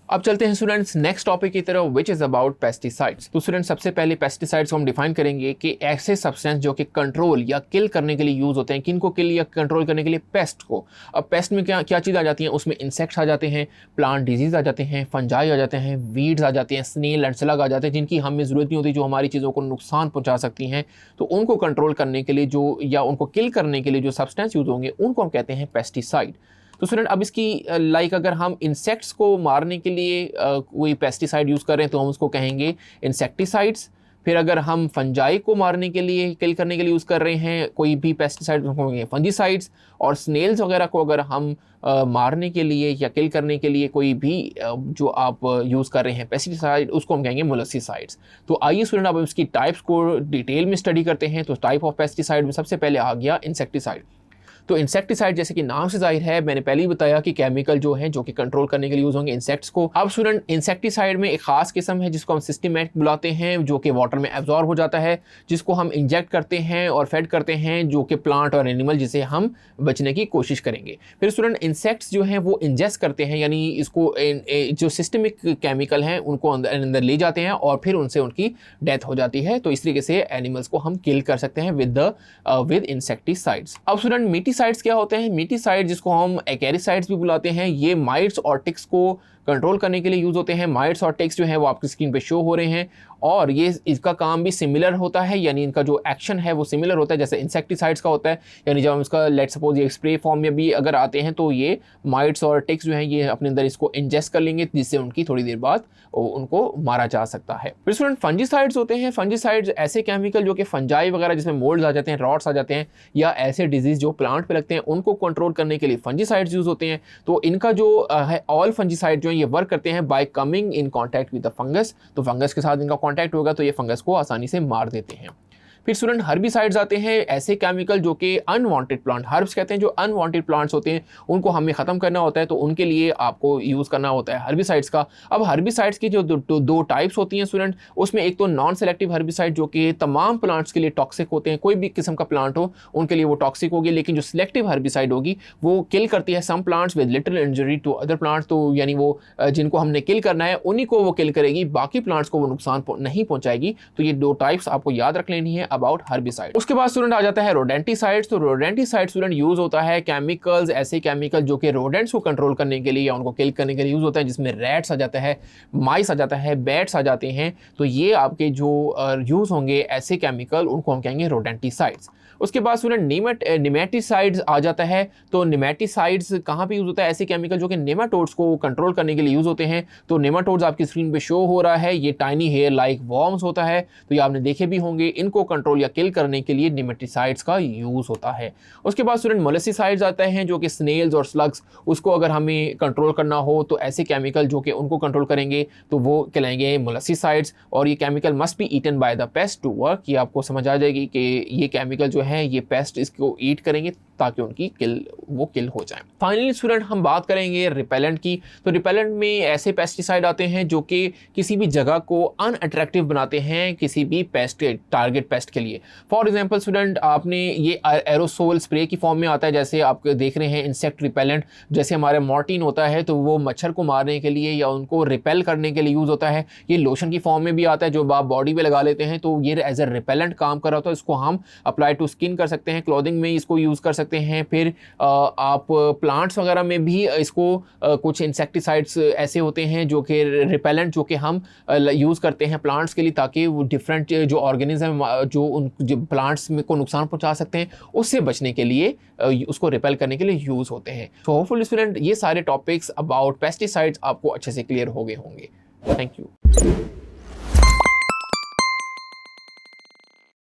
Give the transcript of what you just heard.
अब चलते हैं स्टूडेंट्स नेक्स्ट टॉपिक की तरफ विच इज़ अबाउट पेस्टिसाइड्स। तो स्टूडेंट्स सबसे पहले पेस्टिसाइड्स को हम डिफाइन करेंगे कि ऐसे सब्सटेंस जो कि कंट्रोल या किल करने के लिए यूज़ होते हैं। किनको किल या कंट्रोल करने के लिए? पेस्ट को। अब पेस्ट में क्या क्या चीज़ आ जाती है? उसमें इंसेक्ट्स आ जाते हैं, प्लांट डिजीज़ आ जाते हैं, फंजाई आ जाते हैं, वीड्स आ जाते हैं, स्नेल एंड स्लग आ जाते हैं, जिनकी हमें ज़रूरत नहीं होती, जो हमारी चीज़ों को नुकसान पहुँचा सकती हैं। तो उनको कंट्रोल करने के लिए जो या उनको किल करने के लिए जो सब्सटेंस यूज़ होंगे उनको हम कहते हैं पेस्टिसाइड। तो स्टूडेंट अब इसकी लाइक अगर हम इंसेक्ट्स को मारने के लिए कोई पेस्टिसाइड यूज़ कर रहे हैं तो हम उसको कहेंगे इंसेक्टिसाइड्स। फिर अगर हम फंजाई को मारने के लिए, किल करने के लिए यूज़ कर रहे हैं कोई भी पेस्टिसाइड, उसको कहेंगे फंजीसाइड्स। और स्नेल्स वगैरह को अगर हम मारने के लिए या किल करने के लिए कोई भी जो आप यूज़ कर रहे हैं पेस्टिसाइड, उसको हम कहेंगे मोलस्किसाइड्स। तो आइए स्टूडेंट अब इसकी टाइप्स को डिटेल में स्टडी करते हैं। तो टाइप ऑफ पेस्टिसाइड में सबसे पहले आ गया इंसेक्टिसाइड। तो इंसेक्टिसाइड जैसे कि नाम से जाहिर है, मैंने पहले ही बताया कि केमिकल जो है जो कि कंट्रोल करने के लिए यूज़ होंगे इंसेक्ट्स को। अब स्टूडेंट इंसेक्टिसाइड में एक खास किस्म है जिसको हम सिस्टमैटिक बुलाते हैं, जो कि वाटर में एब्जॉर्ब हो जाता है, जिसको हम इंजेक्ट करते हैं और फेड करते हैं, जो कि प्लांट और एनिमल, जिसे हम बचने की कोशिश करेंगे। फिर स्टूडेंट इंसेक्ट्स जो हैं वो इंजेस्ट करते हैं, यानी इसको जो सिस्टमिक केमिकल हैं उनको अंदर ले जाते हैं और फिर उनसे उनकी डेथ हो जाती है। तो इस तरीके से एनिमल्स को हम किल कर सकते हैं विद इंसेक्टिसाइड्स। अब स्टूडेंट मीटिसाइड्स क्या होते हैं? मीटिसाइड जिसको हम एक्यारिसाइड्स भी बुलाते हैं, ये माइट्स और टिक्स को कंट्रोल करने के लिए यूज़ होते हैं। माइट्स और टिक्स जो है वो आपकी स्क्रीन पे शो हो रहे हैं और ये इसका काम भी सिमिलर होता है, यानी इनका जो एक्शन है वो सिमिलर होता है जैसे इंसेक्टिसाइड्स का होता है। यानी जब हम इसका लेट सपोज ये स्प्रे फॉर्म में भी अगर आते हैं तो ये माइट्स और टिक्स जो हैं ये अपने अंदर इसको इंजेस्ट कर लेंगे, जिससे उनकी थोड़ी देर बाद उनको मारा जा सकता है। फिर स्टूडेंट फंजीसाइड्स होते हैं। फंजीसाइड्स ऐसे केमिकल जो कि फंजाई वगैरह जिसमें मोल्ड्स आ जाते हैं, रॉट्स आ जाते हैं, या ऐसे डिजीज़ जो प्लांट पे लगते हैं, उनको कंट्रोल करने के लिए फंजीसाइड्स यूज़ होते हैं। तो इनका जो है ऑल फंजीसाइड जो है ये वर्क करते हैं bye coming in contact with the fungus. तो फंगस के साथ इनका कॉन्टैक्ट होगा तो ये फंगस को आसानी से मार देते हैं। फिर स्टूडेंट हर्बिसाइड्स आते हैं, ऐसे केमिकल जो कि अनवांटेड प्लांट, हर्ब्स कहते हैं जो अनवांटेड प्लांट्स होते हैं, उनको हमें ख़त्म करना होता है, तो उनके लिए आपको यूज़ करना होता है हर्बिसाइड्स का। अब हर्बिसाइड्स की जो दो टाइप्स होती हैं स्टूडेंट, उसमें एक तो नॉन सेलेक्टिव हर्बिसाइड जो कि तमाम प्लांट्स के लिए टॉक्सिक होते हैं, कोई भी किस्म का प्लांट हो उनके लिए वो टॉक्सिक होगी। लेकिन जो सिलेक्टिव हर्बिसाइड होगी वो किल करती है some plants with little injury to other plants. तो यानी वो जिनको हमने किल करना है उन्हीं को वो किल करेगी, बाकी प्लांट्स को वो नुकसान नहीं पहुँचाएगी। तो ये दो टाइप्स आपको याद रख लेनी है अबाउट हर्बिसाइड। उसके बाद स्टूडेंट आ जाता है रोडेंटिसाइड्स। तो रोडेंटिसाइड स्टूडेंट यूज होता है केमिकल्स, ऐसे केमिकल जो कि रोडेंट्स को कंट्रोल करने के लिए या उनको किल करने के लिए यूज होता है, जिसमें रैट्स आ जाता है, माइस आ जाता है, बैट्स आ जाते हैं। तो ये आपके जो यूज होंगे ऐसे केमिकल, उनको हम कहेंगे रोडेंटिसाइड्स। उसके बाद स्टूडेंट निमेटिसाइड्स आ जाता है। तो निमेटिसाइड्स कहाँ पे यूज होता है? ऐसे केमिकल जो कि नेमाटोड्स को कंट्रोल करने के लिए यूज होते हैं। तो नेमाटोड्स आपकी स्क्रीन पे शो हो रहा है, ये टाइनी हेयर लाइक वॉर्म्स होता है, तो ये आपने देखे भी होंगे। इनको कंट्रोल या किल करने के लिए निमेटिसाइड्स का यूज होता है। उसके बाद स्टूडेंट मोलस्किसाइड्स आते हैं जो कि स्नेल्स और स्लग्स, उसको अगर हमें कंट्रोल करना हो तो ऐसे केमिकल जो कि उनको कंट्रोल करेंगे तो वो कहलाएंगे मोलस्किसाइड्स। और ये chemical must be eaten by the pest to work. ये आपको समझ आ जाएगी कि ये केमिकल जो है ये पेस्ट इसको ईट करेंगे ताकि उनकी किल हो जाए। फाइनली स्टूडेंट हम बात करेंगे रिपेलेंट की। तो रिपेलेंट में ऐसे पेस्टिसाइड आते हैं जो कि किसी भी जगह को अनअट्रैक्टिव बनाते हैं किसी भी पेस्ट के, टारगेट पेस्ट के लिए। फॉर एग्जांपल स्टूडेंट आपने ये एरोसोल स्प्रे की फॉर्म में आता है, जैसे आप देख रहे हैं इंसेक्ट रिपेलेंट, जैसे हमारे मॉर्टिन होता है तो वो मच्छर को मारने के लिए या उनको रिपेल करने के लिए यूज़ होता है। ये लोशन की फॉर्म में भी आता है जो आप बॉडी पे लगा लेते हैं, तो ये एज ए रिपेलेंट काम कर रहा होता है। इसको हम अप्लाई टू स्किन कर सकते हैं, क्लोथिंग में इसको यूज़ कर सकते हैं। फिर आप प्लांट्स वगैरह में भी इसको कुछ इंसेक्टिसाइड्स ऐसे होते हैं जो कि रिपेलेंट जो कि हम यूज़ करते हैं प्लांट्स के लिए, ताकि वो डिफरेंट जो ऑर्गेनिज्म जो प्लांट्स में को नुकसान पहुंचा सकते हैं उससे बचने के लिए उसको रिपेल करने के लिए यूज़ होते हैं। तो होपफुली स्टूडेंट ये सारे टॉपिक्स अबाउट पेस्टिसाइड्स आपको अच्छे से क्लियर हो गए होंगे। Thank you.